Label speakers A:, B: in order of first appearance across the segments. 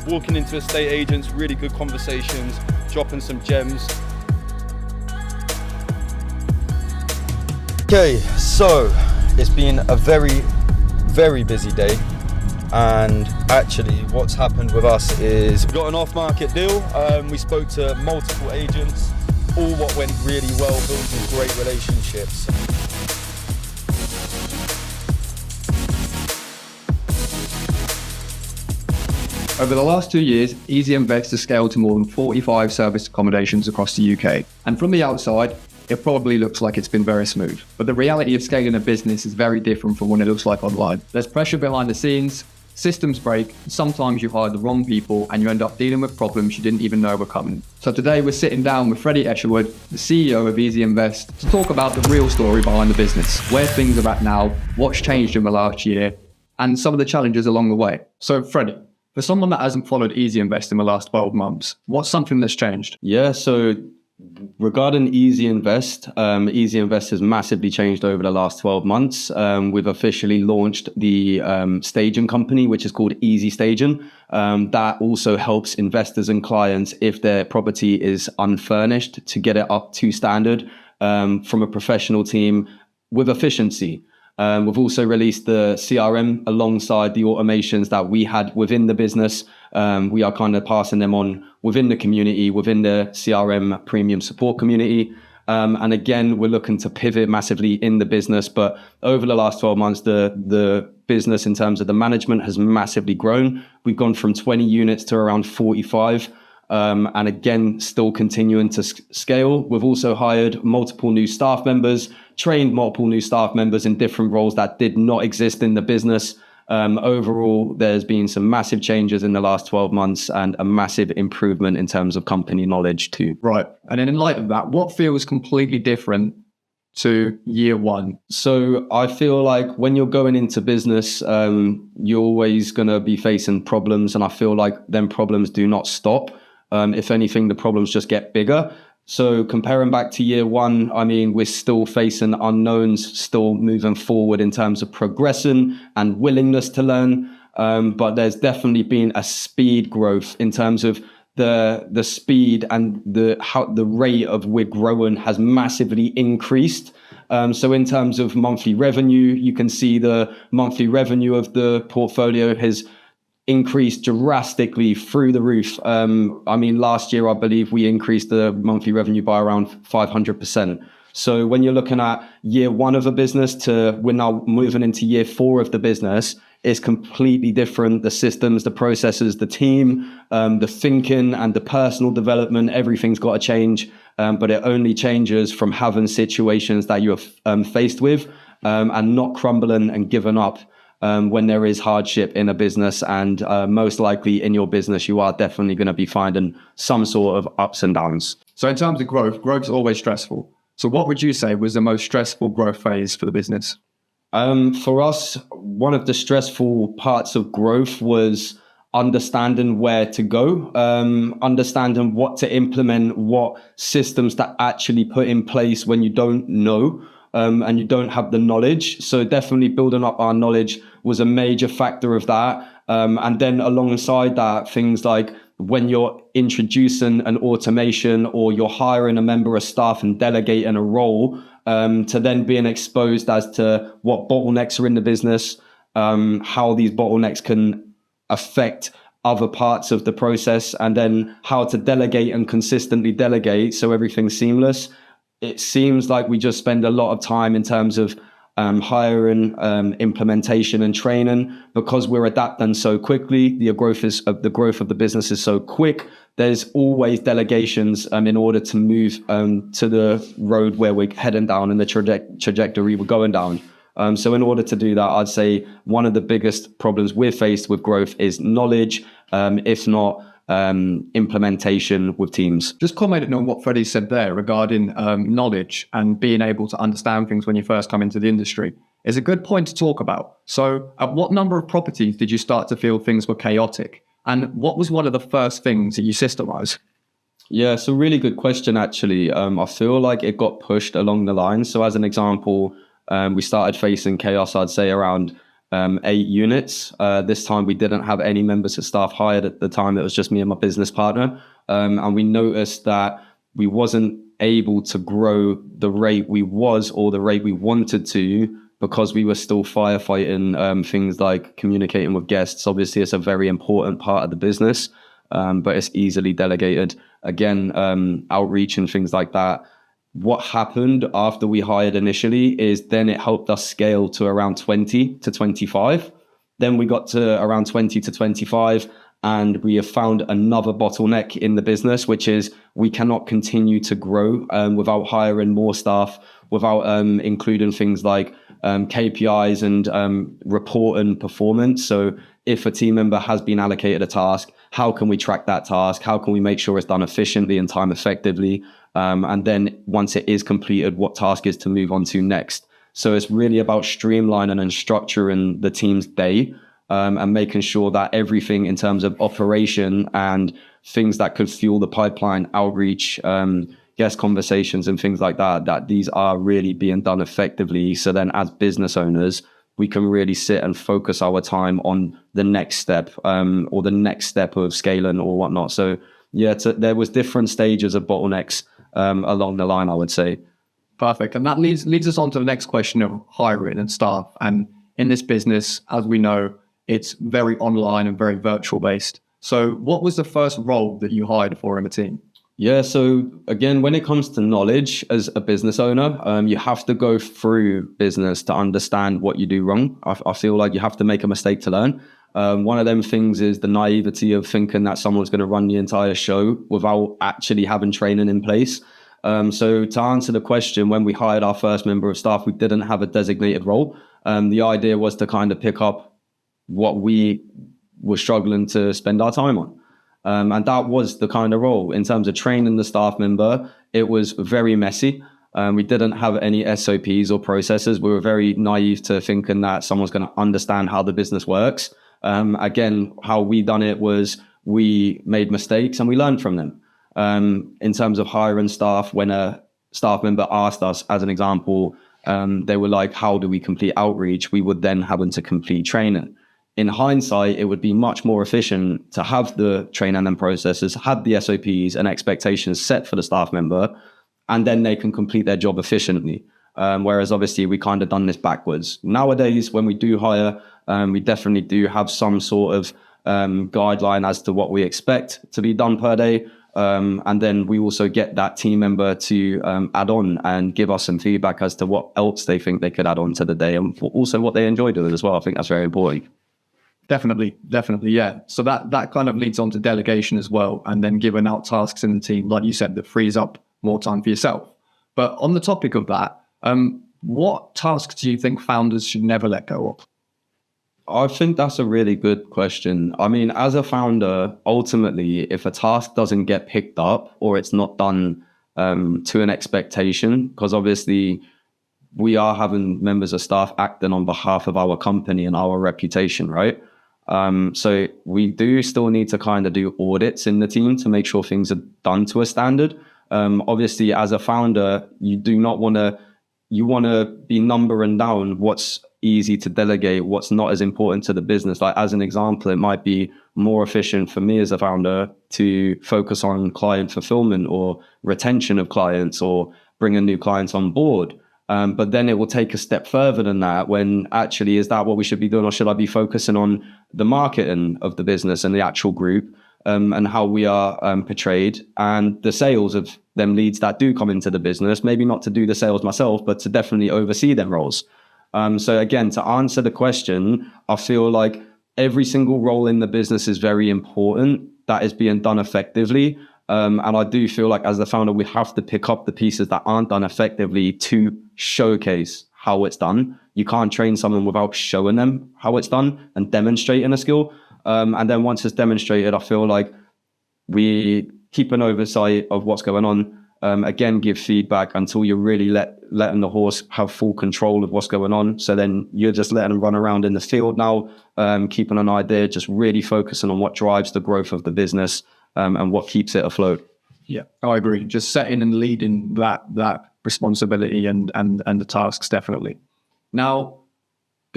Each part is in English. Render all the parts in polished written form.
A: walking into estate agents, really good conversations, dropping some gems. Okay, so it's been a very, very busy day. And actually what's happened with us is we got an off-market deal. We spoke to multiple agents, all what went really well, built some great relationships.
B: Over the last 2 years, EasyInvest's has scaled to more than 45 service accommodations across the UK. And from the outside, it probably looks like it's been very smooth. But the reality of scaling a business is very different from what it looks like online. There's pressure behind the scenes, systems break, sometimes you hire the wrong people and you end up dealing with problems you didn't even know were coming. So today we're sitting down with Freddie Escherwood, the CEO of EasyInvest, to talk about the real story behind the business, where things are at now, what's changed in the last year, and some of the challenges along the way. So Freddie, for someone that hasn't followed EasyInvest in the last 12 months, what's something that's changed?
A: Yeah, so regarding EasyInvest, EasyInvest has massively changed over the last 12 months. We've officially launched the staging company, which is called Easy Staging. That also helps investors and clients, if their property is unfurnished, to get it up to standard from a professional team with efficiency. We've also released the CRM alongside the automations that we had within the business. We are kind of passing them on within the community, within the CRM premium support community. And again, we're looking to pivot massively in the business. But over the last 12 months, the business in terms of the management has massively grown. We've gone from 20 units to around 45. And again, still continuing to scale. We've also hired multiple new staff members, trained multiple new staff members in different roles that did not exist in the business. Overall, there's been some massive changes in the last 12 months and a massive improvement in terms of company knowledge too.
B: Right. And then in light of that, what feels completely different to year one?
A: So I feel like when you're going into business, you're always going to be facing problems. And I feel like them problems do not stop. If anything, the problems just get bigger. So comparing back to year one, I mean, we're still facing unknowns, still moving forward in terms of progression and willingness to learn. But there's definitely been a speed growth in terms of the speed and the rate of we're growing has massively increased. So in terms of monthly revenue, you can see the monthly revenue of the portfolio has increased drastically through the roof. I mean, last year, I believe we increased the monthly revenue by around 500%. So when you're looking at year one of a business to we're now moving into year four of the business, it's completely different. The systems, the processes, the team, the thinking and the personal development, everything's got to change. But it only changes from having situations that you're faced with and not crumbling and giving up. When there is hardship in a business, and most likely in your business, you are definitely going to be finding some sort of ups and downs.
B: So in terms of growth's always stressful. So what would you say was the most stressful growth phase for the business?
A: For us, one of the stressful parts of growth was understanding where to go, understanding what to implement, what systems to actually put in place when you don't know. And you don't have the knowledge. So definitely building up our knowledge was a major factor of that. And then alongside that, things like when you're introducing an automation or you're hiring a member of staff and delegating a role, to then being exposed as to what bottlenecks are in the business, how these bottlenecks can affect other parts of the process, and then how to delegate and consistently delegate so everything's seamless. It seems like we just spend a lot of time in terms of hiring, implementation and training, because we're adapting so quickly. The growth of the business is so quick. There's always delegations in order to move to the road where we're heading down and the trajectory we're going down. So in order to do that, I'd say one of the biggest problems we're faced with growth is knowledge, if not implementation with teams.
B: Just commenting on what Freddie said there regarding knowledge and being able to understand things when you first come into the industry is a good point to talk about. So at what number of properties did you start to feel things were chaotic? And what was one of the first things that you systemized?
A: Yeah, it's a really good question, actually. I feel like it got pushed along the line. So as an example, we started facing chaos, I'd say, around 8 units. This time we didn't have any members of staff hired at the time. It was just me and my business partner. And we noticed that we wasn't able to grow the rate we was or the rate we wanted to because we were still firefighting things like communicating with guests. Obviously, it's a very important part of the business, but it's easily delegated. Again, outreach and things like that. What happened after we hired initially is then it helped us scale to around 20 to 25. Then we got to around 20 to 25, and we have found another bottleneck in the business, which is we cannot continue to grow without hiring more staff, without including things like KPIs and reporting performance. So if a team member has been allocated a task, how can we track that task? How can we make sure it's done efficiently and time effectively? And then once it is completed, what task is to move on to next? So it's really about streamlining and structuring the team's day and making sure that everything in terms of operation and things that could fuel the pipeline, outreach, guest conversations and things like that, that these are really being done effectively. So then as business owners, we can really sit and focus our time on the next step or the next step of scaling or whatnot. So yeah, there was different stages of bottlenecks along the line, I would say.
B: Perfect. And that leads us on to the next question of hiring and staff. And in this business, as we know, it's very online and very virtual based. So what was the first role that you hired for in a team?
A: Yeah, so again, when it comes to knowledge as a business owner, you have to go through business to understand what you do wrong. I feel like you have to make a mistake to learn. One of them things is the naivety of thinking that someone's going to run the entire show without actually having training in place. So to answer the question, when we hired our first member of staff, we didn't have a designated role. The idea was to kind of pick up what we were struggling to spend our time on. And that was the kind of role. In terms of training the staff member, it was very messy. We didn't have any SOPs or processes. We were very naive to thinking that someone's going to understand how the business works. Again, how we done it was we made mistakes and we learned from them. In terms of hiring staff, when a staff member asked us, as an example, they were like, how do we complete outreach? We would then have them to complete training. In hindsight, it would be much more efficient to have the training and processes, have the SOPs and expectations set for the staff member, and then they can complete their job efficiently. Whereas obviously we kind of done this backwards. Nowadays, when we do hire, we definitely do have some sort of guideline as to what we expect to be done per day. And then we also get that team member to add on and give us some feedback as to what else they think they could add on to the day and also what they enjoy doing as well. I think that's very important.
B: Definitely, yeah. So that kind of leads on to delegation as well, and then giving out tasks in the team, like you said, that frees up more time for yourself. But on the topic of that, what tasks do you think founders should never let go of?
A: I think that's a really good question. I mean, as a founder, ultimately, if a task doesn't get picked up or it's not done to an expectation, because obviously we are having members of staff acting on behalf of our company and our reputation, right? So we do still need to kind of do audits in the team to make sure things are done to a standard. Obviously, as a founder, you want to be numbering down what's easy to delegate, what's not as important to the business. Like as an example, it might be more efficient for me as a founder to focus on client fulfillment or retention of clients or bringing new clients on board. But then it will take a step further than that when actually, is that what we should be doing? Or should I be focusing on the marketing of the business and the actual group and how we are portrayed and the sales of them leads that do come into the business, maybe not to do the sales myself, but to definitely oversee them roles. So again, to answer the question, I feel like every single role in the business is very important that is being done effectively. And I do feel like as the founder, we have to pick up the pieces that aren't done effectively to showcase how it's done. You can't train someone without showing them how it's done and demonstrating a skill. And then once it's demonstrated, I feel like we keep an oversight of what's going on. Again, give feedback until you're really letting the horse have full control of what's going on. So then you're just letting them run around in the field now, keeping an idea, just really focusing on what drives the growth of the business. And what keeps it afloat.
B: Yeah, I agree. Just setting and leading that responsibility and the tasks, definitely. Now,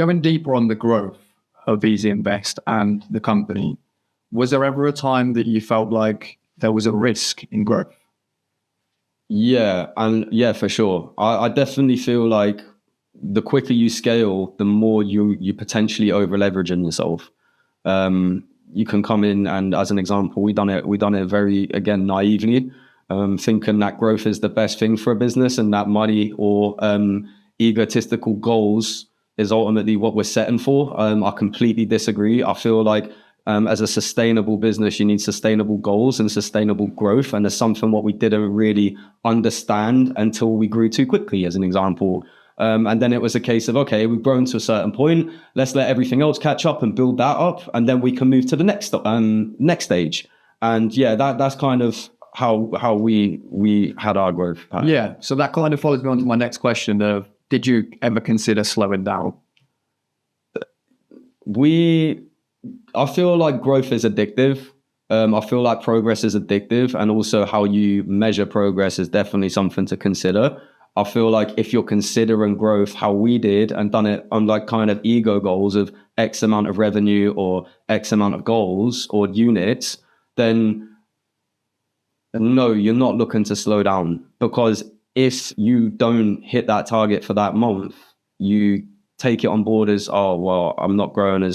B: going deeper on the growth of EasyInvest and the company, was there ever a time that you felt like there was a risk in growth?
A: Yeah, for sure. I definitely feel like the quicker you scale, the more you potentially over leveraging yourself. You can come in and, as an example, we done it very, again, naively, thinking that growth is the best thing for a business and that money or egotistical goals is ultimately what we're setting for. I completely disagree. I feel like as a sustainable business, you need sustainable goals and sustainable growth. And there's something what we didn't really understand until we grew too quickly, as an example. And then it was a case of, okay, we've grown to a certain point. Let's let everything else catch up and build that up. And then we can move to the next stage. And yeah, that's kind of how we had our growth path.
B: Yeah. So that kind of follows me on to my next question of, did you ever consider slowing down?
A: I feel like growth is addictive. I feel like progress is addictive, and also how you measure progress is definitely something to consider. I feel like if you're considering growth how we did and done it on like kind of ego goals of X amount of revenue or X amount of goals or units, then no, you're not looking to slow down, because if you don't hit that target for that month, you take it on board as, oh, well, I'm not growing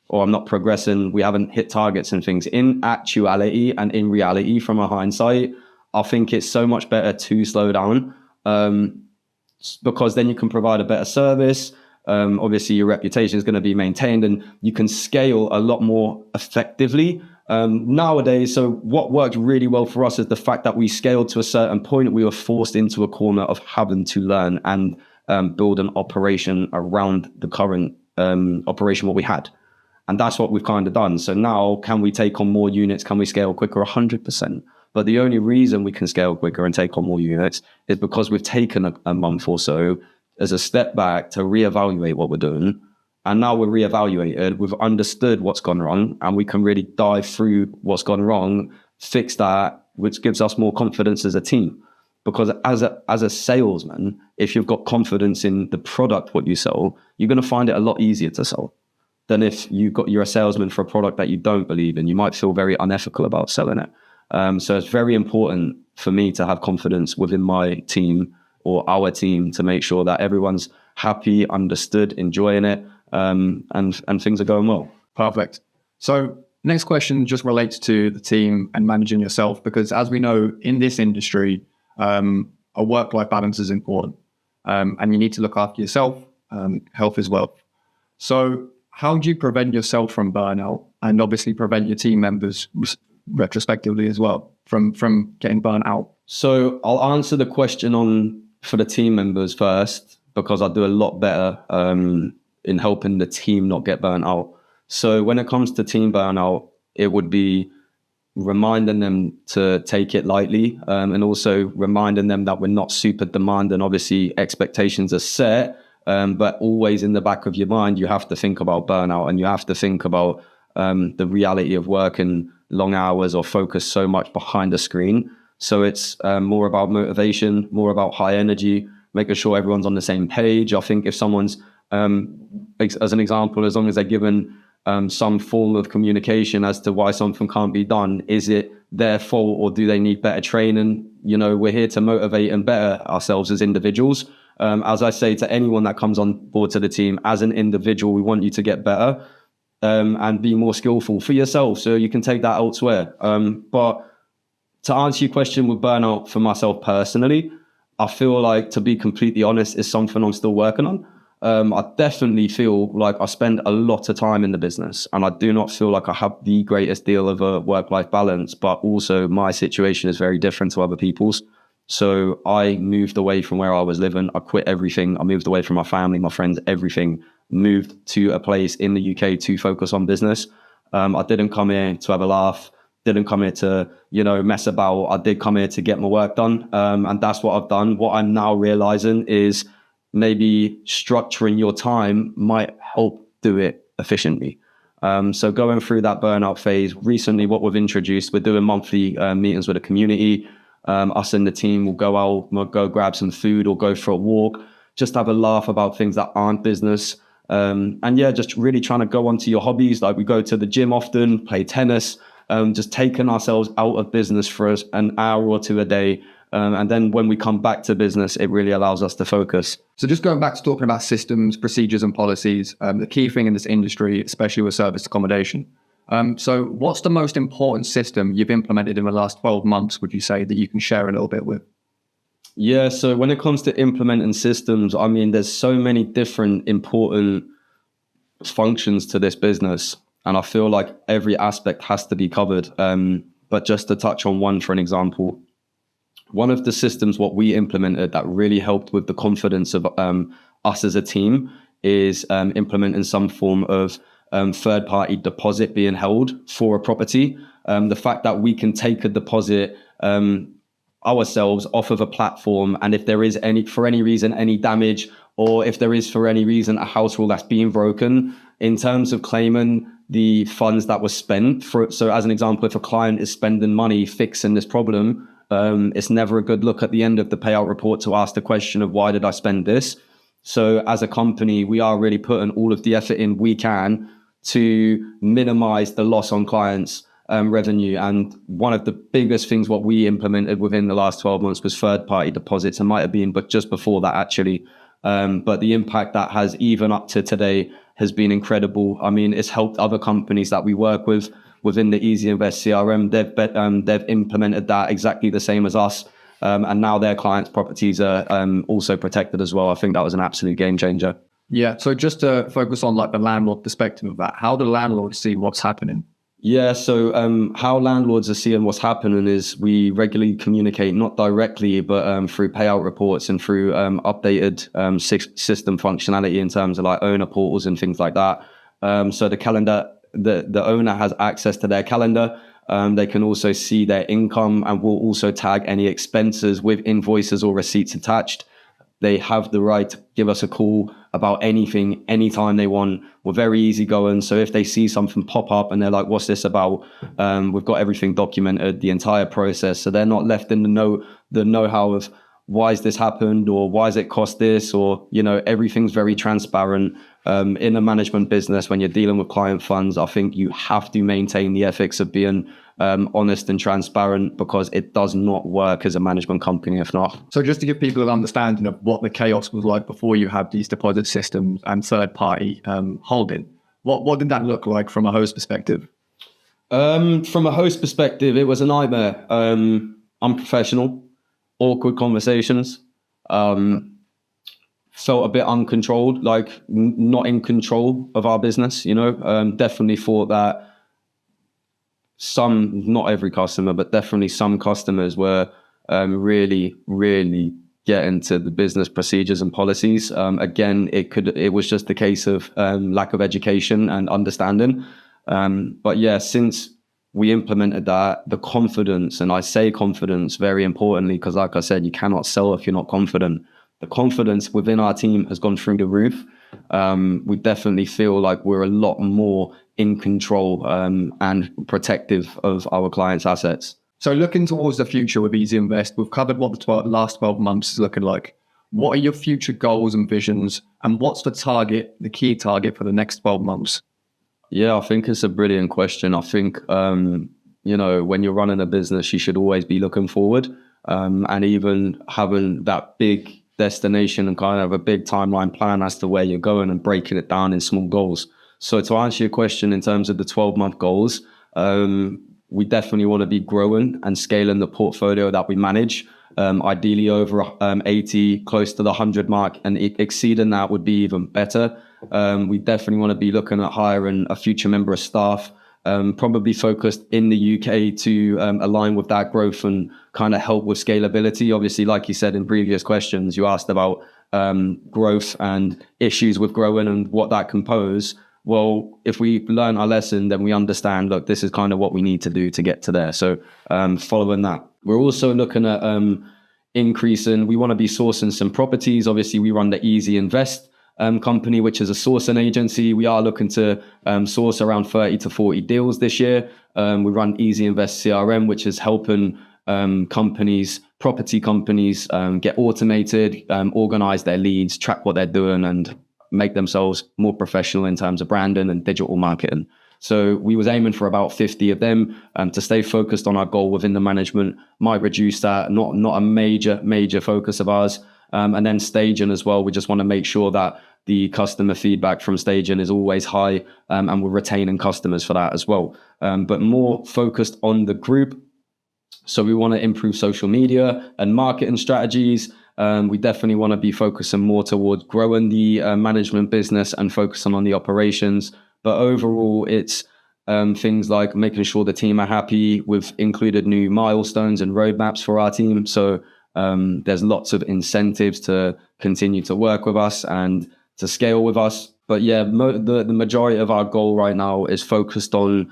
A: or I'm not progressing. We haven't hit targets and things. In actuality and in reality, from a hindsight, I think it's so much better to slow down, because then you can provide a better service. Obviously, your reputation is going to be maintained and you can scale a lot more effectively nowadays. So what worked really well for us is the fact that we scaled to a certain point. We were forced into a corner of having to learn and build an operation around the current operation what we had. And that's what we've kind of done. So now, can we take on more units? Can we scale quicker? 100%. But the only reason we can scale quicker and take on more units is because we've taken a month or so as a step back to reevaluate what we're doing. And now we're reevaluated. We've understood what's gone wrong, and we can really dive through what's gone wrong, fix that, which gives us more confidence as a team. Because as a salesman, if you've got confidence in the product, what you sell, you're going to find it a lot easier to sell than if you're a salesman for a product that you don't believe in. You might feel very unethical about selling it. So it's very important for me to have confidence within my team or our team to make sure that everyone's happy, understood, enjoying it, and things are going well.
B: Perfect. So next question just relates to the team and managing yourself, because as we know in this industry, a work-life balance is important, and you need to look after yourself, health as well. So how do you prevent yourself from burnout, and obviously prevent your team members retrospectively as well from getting burnt out?
A: So I'll answer the question for the team members first, because I do a lot better in helping the team not get burnt out. So when it comes to team burnout, it would be reminding them to take it lightly, and also reminding them that we're not super demanding. Obviously, expectations are set, but always in the back of your mind, you have to think about burnout, and you have to think about the reality of working long hours or focus so much behind the screen. So it's more about motivation, more about high energy, making sure everyone's on the same page. I think if someone's, as an example, as long as they're given some form of communication as to why something can't be done, is it their fault or do they need better training? You know, we're here to motivate and better ourselves as individuals. As I say to anyone that comes on board to the team, as an individual, we want you to get better and be more skillful for yourself so you can take that elsewhere. But to answer your question with burnout for myself personally, I feel like, to be completely honest, is something I'm still working on. I definitely feel like I spend a lot of time in the business, and I do not feel like I have the greatest deal of a work-life balance, but also my situation is very different to other people's. So I moved away from where I was living. I quit everything. I moved away from my family, my friends, everything. Moved to a place in the UK to focus on business. I didn't come here to have a laugh. Didn't come here to, mess about. I did come here to get my work done. And that's what I've done. What I'm now realizing is maybe structuring your time might help do it efficiently. So going through that burnout phase, recently what we've introduced, we're doing monthly meetings with the community. Us and the team will go out, we'll go grab some food or go for a walk, just have a laugh about things that aren't business. And yeah, just really trying to go onto your hobbies. Like we go to the gym often, play tennis, just taking ourselves out of business for an hour or two a day. And then when we come back to business, it really allows us to focus.
B: So just going back to talking about systems, procedures and policies, the key thing in this industry, especially with service accommodation. So what's the most important system you've implemented in the last 12 months, would you say, that you can share a little bit with?
A: Yeah, so when it comes to implementing systems, I mean, there's so many different important functions to this business. And I feel like every aspect has to be covered. But just to touch on one, for an example, one of the systems what we implemented that really helped with the confidence of us as a team is implementing some form of third-party deposit being held for a property. The fact that we can take a deposit ourselves off of a platform, and if there is for any reason any damage, or if there is for any reason a house rule that's being broken, in terms of claiming the funds that were spent for. So as an example, if a client is spending money fixing this problem, it's never a good look at the end of the payout report to ask the question of why did I spend this? So as a company, we are really putting all of the effort in we can to minimize the loss on clients' revenue. And one of the biggest things what we implemented within the last 12 months was third-party deposits. It might have been, but just before that actually. But the impact that has even up to today has been incredible. I mean, it's helped other companies that we work with within the EasyInvest CRM. They've implemented that exactly the same as us. And now their clients' properties are also protected as well. I think that was an absolute game changer.
B: Yeah. So just to focus on like the landlord perspective of that, how do landlords see what's happening?
A: Yeah, so how landlords are seeing what's happening is we regularly communicate, not directly, but through payout reports and through updated system functionality in terms of like owner portals and things like that. So the calendar, the owner has access to their calendar. They can also see their income, and will also tag any expenses with invoices or receipts attached. They have the right to give us a call about anything, anytime they want. We're very easygoing. So if they see something pop up and they're like, what's this about? We've got everything documented, the entire process. So they're not left in the know-how of why has this happened, or why has it cost this, or, everything's very transparent. In a management business, when you're dealing with client funds, I think you have to maintain the ethics of being honest and transparent, because it does not work as a management company if not.
B: So just to give people an understanding of what the chaos was like before you had these deposit systems and third-party holding, what did that look like from a host perspective?
A: From a host perspective, it was a nightmare. Unprofessional, awkward conversations. Felt a bit uncontrolled, like not in control of our business, definitely thought that not every customer, but definitely some customers were really, really getting to the business procedures and policies. Again, it was just a case of lack of education and understanding. But yeah, since we implemented that, the confidence, and I say confidence very importantly, because like I said, you cannot sell if you're not confident. The confidence within our team has gone through the roof. We definitely feel like we're a lot more in control and protective of our clients' assets.
B: So looking towards the future with EasyInvest, we've covered what the last 12 months is looking like. What are your future goals and visions, and what's the key target for the next 12 months?
A: Yeah, I think it's a brilliant question. I think, when you're running a business, you should always be looking forward, and even having that big destination and kind of a big timeline plan as to where you're going, and breaking it down in small goals. So to answer your question in terms of the 12-month goals, we definitely want to be growing and scaling the portfolio that we manage, ideally over 80, close to the 100 mark, and exceeding that would be even better. We definitely want to be looking at hiring a future member of staff, probably focused in the UK to align with that growth and kind of help with scalability. Obviously, like you said in previous questions, you asked about growth and issues with growing and what that can pose. Well, if we learn our lesson, then we understand, look, this is kind of what we need to do to get to there. So following that, we're also looking at increasing, we want to be sourcing some properties. Obviously, we run the EasyInvest company, which is a sourcing agency. We are looking to source around 30 to 40 deals this year. We run EasyInvest CRM, which is helping property companies get automated, organize their leads, track what they're doing, and make themselves more professional in terms of branding and digital marketing. So we was aiming for about 50 of them. To stay focused on our goal within the management might reduce that, not a major focus of ours. And then staging as well. We just want to make sure that the customer feedback from staging is always high, and we're retaining customers for that as well. But more focused on the group. So we want to improve social media and marketing strategies. We definitely want to be focusing more towards growing the management business and focusing on the operations. But overall, it's things like making sure the team are happy. We've included new milestones and roadmaps for our team. So there's lots of incentives to continue to work with us and to scale with us. But yeah, the majority of our goal right now is focused on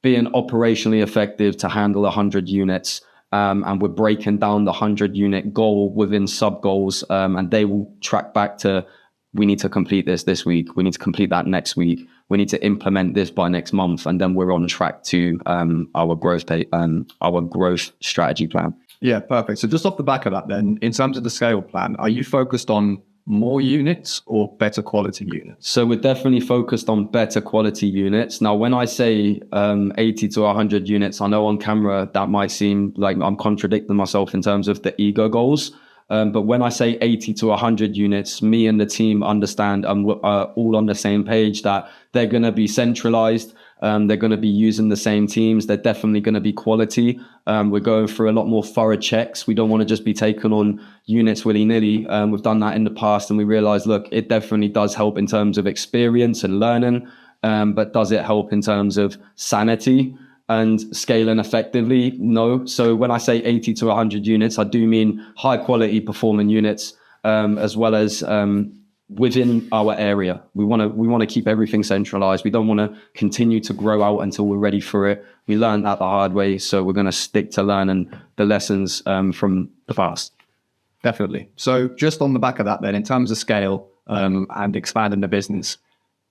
A: being operationally effective to handle 100 units. And we're breaking down the 100-unit goal within sub-goals, and they will track back to, we need to complete this week. We need to complete that next week. We need to implement this by next month. And then we're on track to our growth strategy plan.
B: Yeah, perfect. So just off the back of that then, in terms of the scale plan, are you focused on more units or better quality units?
A: So we're definitely focused on better quality units. Now, when I say 80 to 100 units, I know on camera that might seem like I'm contradicting myself in terms of the ego goals. But when I say 80 to 100 units, me and the team understand and we're all on the same page that they're going to be centralized. They're going to be using the same teams. They're definitely going to be quality. We're going through a lot more thorough checks. We don't want to just be taking on units willy-nilly. We've done that in the past and we realized, look, it definitely does help in terms of experience and learning. But does it help in terms of sanity and scaling effectively? No. So when I say 80 to 100 units, I do mean high quality performing units, as well as within our area. We want to keep everything centralized. We don't want to continue to grow out until we're ready for it. We learned that the hard way, so we're going to stick to learning the lessons from the past.
B: Definitely. So just on the back of that then, in terms of scale and expanding the business,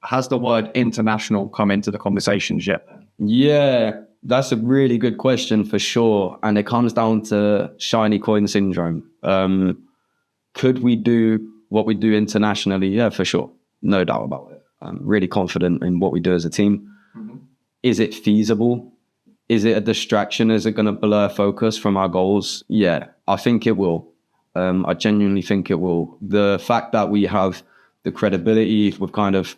B: has the word international come into the conversations yet?
A: Yeah, that's a really good question for sure. And it comes down to shiny coin syndrome. Could we do what we do internationally? Yeah, for sure. No doubt about it. I'm really confident in what we do as a team. Mm-hmm. Is it feasible? Is it a distraction? Is it going to blur focus from our goals? Yeah, I think it will. I genuinely think it will. The fact that we have the credibility, we've kind of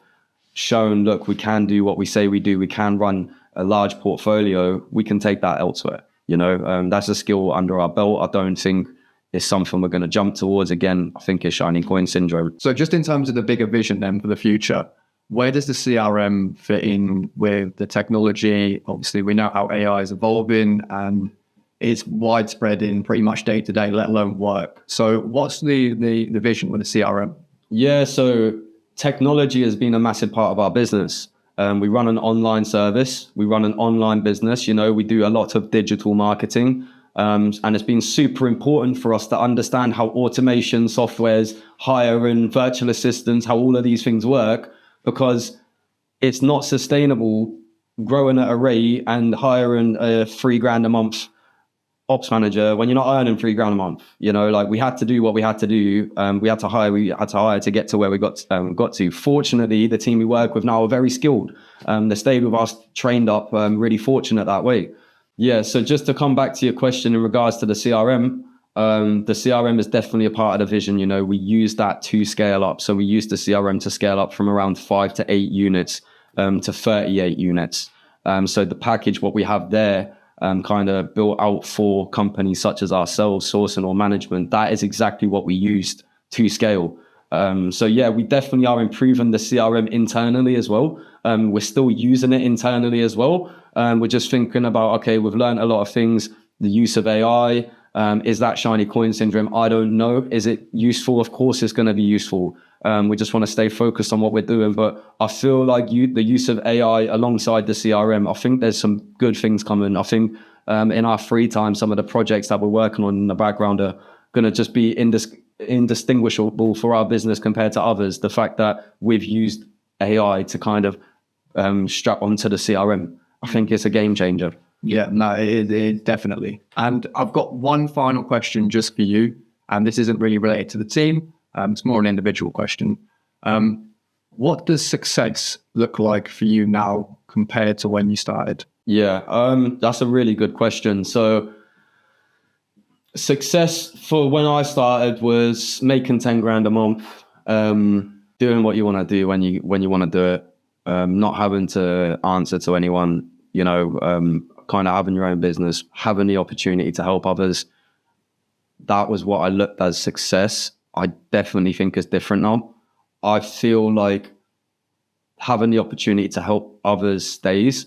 A: shown, look, we can do what we say we do. We can run a large portfolio. We can take that elsewhere. That's a skill under our belt. I don't think it's something we're going to jump towards. Again, I think it's shiny coin syndrome.
B: So just in terms of the bigger vision then for the future, where does the CRM fit in with the technology? Obviously, we know how AI is evolving and it's widespread in pretty much day to day, let alone work. So what's the vision with the CRM?
A: Yeah, so technology has been a massive part of our business. We run an online service. We run an online business. We do a lot of digital marketing. And it's been super important for us to understand how automation, softwares, hiring, virtual assistants, how all of these things work, because it's not sustainable growing at a rate and hiring a $3,000 a month ops manager when you're not earning $3,000 a month. We had to do what we had to do. We had to hire to get to where we got to. Fortunately, the team we work with now are very skilled. They stayed with us, trained up, really fortunate that way. Yeah, so just to come back to your question in regards to the CRM is definitely a part of the vision. We use that to scale up. So we use the CRM to scale up from around 5 to 8 units to 38 units. So the package, what we have there, kind of built out for companies such as ourselves, sourcing or management, that is exactly what we used to scale. So yeah, we definitely are improving the CRM internally as well. We're still using it internally as well. We're just thinking about, okay, we've learned a lot of things, the use of AI. Is that shiny coin syndrome? I don't know. Is it useful? Of course it's going to be useful. We just want to stay focused on what we're doing. But I feel like the use of AI alongside the CRM, I think there's some good things coming. I think in our free time, some of the projects that we're working on in the background are going to just be indistinguishable for our business compared to others. The fact that we've used AI to kind of strap onto the CRM, I think it's a game changer.
B: Yeah, no, it definitely. And I've got one final question just for you. And this isn't really related to the team. It's more an individual question. What does success look like for you now compared to when you started?
A: Yeah, that's a really good question. So success for when I started was making 10 grand a month, doing what you want to do when you want to do it, not having to answer to anyone, kind of having your own business, having the opportunity to help others. That was what I looked as success. I definitely think it's different now. I feel like having the opportunity to help others stays.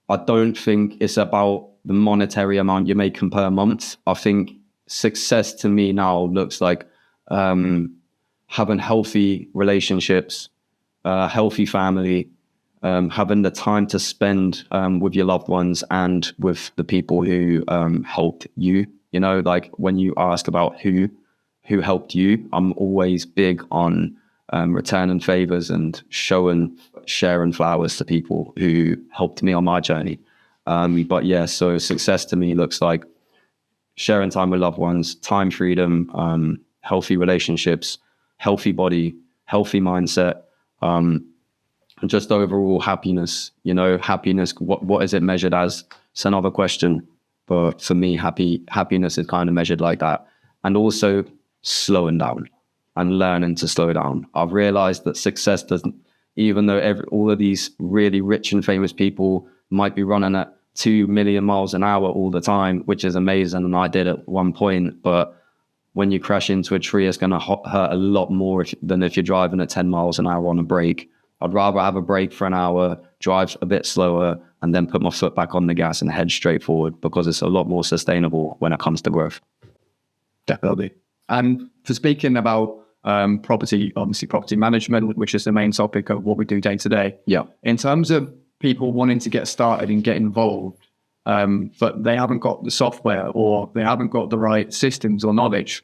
A: I don't think it's about the monetary amount you're making per month. I think success to me now looks like having healthy relationships, healthy family, having the time to spend with your loved ones and with the people who helped you. Like when you ask about who helped you, I'm always big on returning favors and sharing flowers to people who helped me on my journey. But yeah, so success to me looks like sharing time with loved ones, time freedom, healthy relationships, healthy body, healthy mindset, and just overall happiness. Happiness, what is it measured as? It's another question. But for me, happiness is kind of measured like that. And also slowing down and learning to slow down. I've realized that success doesn't, even though all of these really rich and famous people might be running at 2 million miles an hour all the time, which is amazing. And I did at one point, but when you crash into a tree, it's going to hurt a lot more than if you're driving at 10 miles an hour on a break. I'd rather have a break for an hour, drive a bit slower, and then put my foot back on the gas and head straight forward, because it's a lot more sustainable when it comes to growth.
B: Definitely. And for speaking about property, obviously property management, which is the main topic of what we do day to day.
A: Yeah.
B: In terms of people wanting to get started and get involved, but they haven't got the software or they haven't got the right systems or knowledge,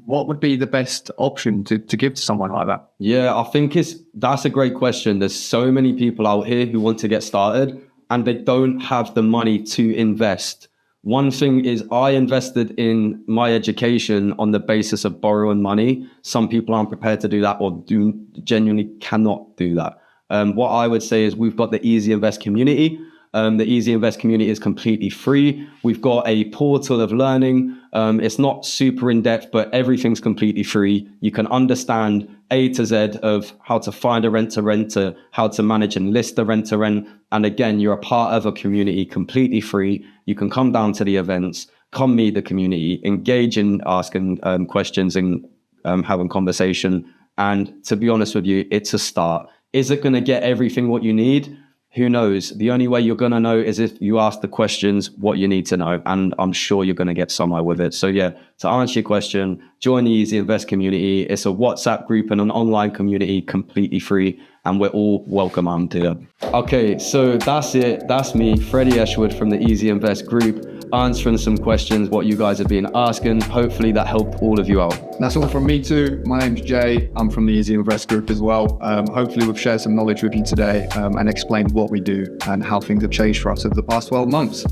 B: what would be the best option to give to someone like that?
A: Yeah, I think that's a great question. There's so many people out here who want to get started and they don't have the money to invest. One thing is I invested in my education on the basis of borrowing money. Some people aren't prepared to do that or genuinely cannot do that. What I would say is we've got the EasyInvest community. The EasyInvest community is completely free. We've got a portal of learning. It's not super in depth, but everything's completely free. You can understand A to Z of how to find a rent-to-rent, how to manage and list a rent-to-rent. And again, you're a part of a community completely free. You can come down to the events, come meet the community, engage in asking questions and having conversation. And to be honest with you, it's a start. Is it going to get everything what you need? Who knows? The only way you're going to know is if you ask the questions what you need to know. And I'm sure you're going to get somewhere with it. So yeah, to answer your question, join the EasyInvest community. It's a WhatsApp group and an online community, completely free. And we're all welcome on to it. Okay, so that's it. That's me, Freddie Eshwood from the EasyInvest group, answering some questions, what you guys have been asking. Hopefully that helped all of you out.
B: That's all from me too. My name's Jay. I'm from the EasyInvest group as well. Hopefully we've shared some knowledge with you today and explained what we do and how things have changed for us over the past 12 months.